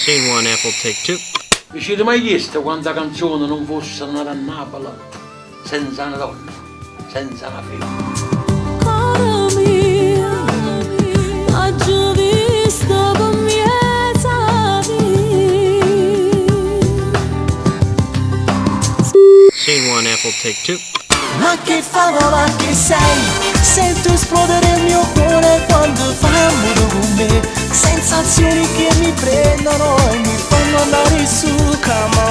Scene 1, Apple, take 2. Vi siete mai chiesto quanta canzone non fosse nata a Napoli senza una donna, senza una figlia? Cara mia, oggi visto come Scene 1, Apple, take 2. Ma che favola che sei, sento esplodere il mio cuore quando fai amore con me. Sensazioni che mi prendono e mi fanno andare su.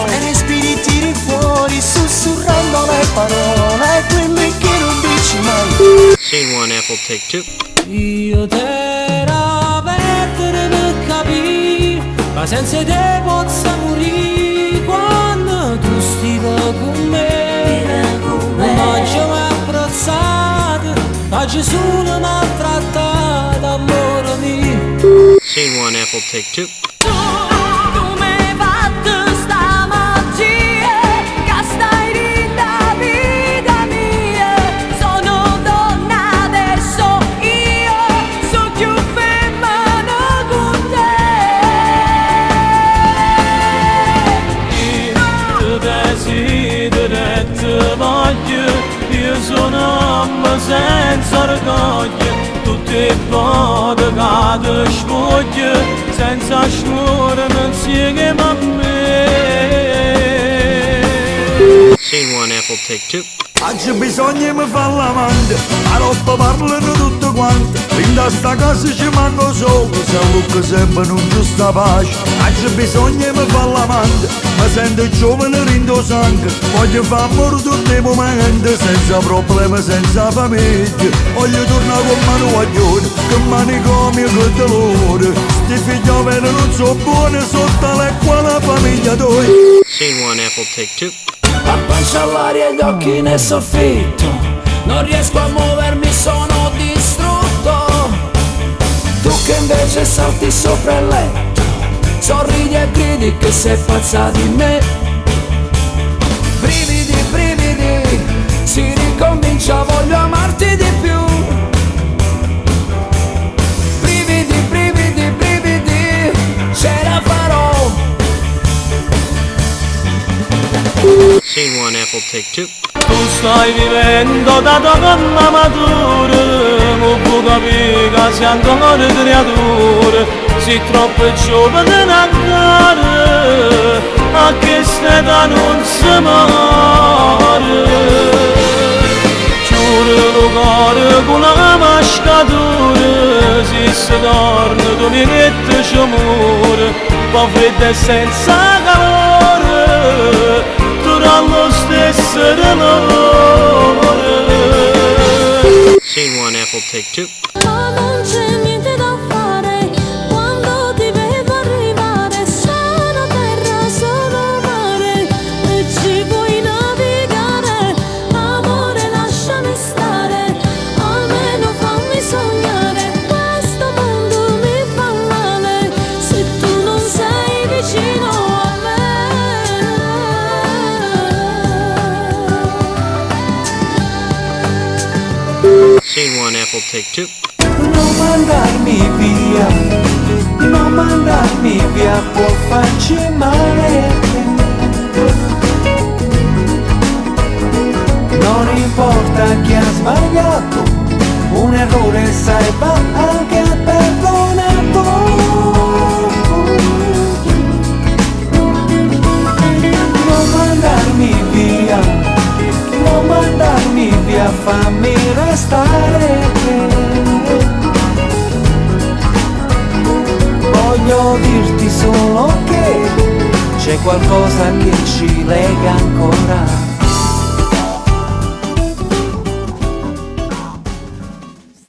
E respiri tiri fuori, sussurrando le parole, quelle che non dici mai. Scene 1, Apple, take 2. Io t'ero perdere per capire, ma senza te posso morire quando tu stai con me. Oggi mi ha abbracciato, oggi sono maltrattato, amore mio. Scene 1, Apple, take 2. Tu mi hai fatto stamattina, che stai rinda vita mia. Sono donna adesso, io so più femmina con te. Io desidero e ti voglio, io sono amma senza orgoglio, tutti i modi che ti sfoglio, senza sciore non si chiama a me. Scene 1, Apple, take 2. Oggi bisogna mi fare l'amante, la roba parlano tutto quanto. In sta casa ci manco solo, se Luca sempre non giusta pace. Oggi bisogna mi fare l'amante, mi sento giovane rindo sangue. Voglio fare amore tutti i momenti, senza problemi, senza famiglia. Voglio tornare con mano guaglione, con manicomio, con dolore. Sti figlioli non sono buoni, sotto l'acqua la famiglia tua. Scene 1, Apple, take 2. A pancia all'aria e gli occhi nel soffitto, non riesco a muovermi, sono distrutto. Tu che invece salti sopra il letto, sorridi e gridi che sei pazza di me. Brividi, brividi, si ricomincia, voglio amarti di più. Brividi, brividi, brividi, ce la farò. Scene 1, Apple, take 2. Tu stai vivendo da donna matura, non puoi capire che sei ancora creatura, sei troppo giovane da andare, a che stata non si muore. Chiude il cuore con la mascatura, se si torna tu mi metti c'amore, poi freddo e senza calore, lo stesso dolore. Scene 1, Apple, take 2. Ma non c'è niente da fare quando ti vedo arrivare. Sono terra, sono mare e ci puoi navigare. Amore, lasciami stare, almeno fammi sognare. Questo mondo mi fa male se tu non sei vicino a me. Scene 1, Apple, take 2. Non mandarmi via, non mandarmi via, può farci male. Non importa chi ha sbagliato, un errore sarebbe anche perdonato. Non mandarmi via, non mandarmi via, fammi restare. Voglio dirti solo che c'è qualcosa che ci lega ancora.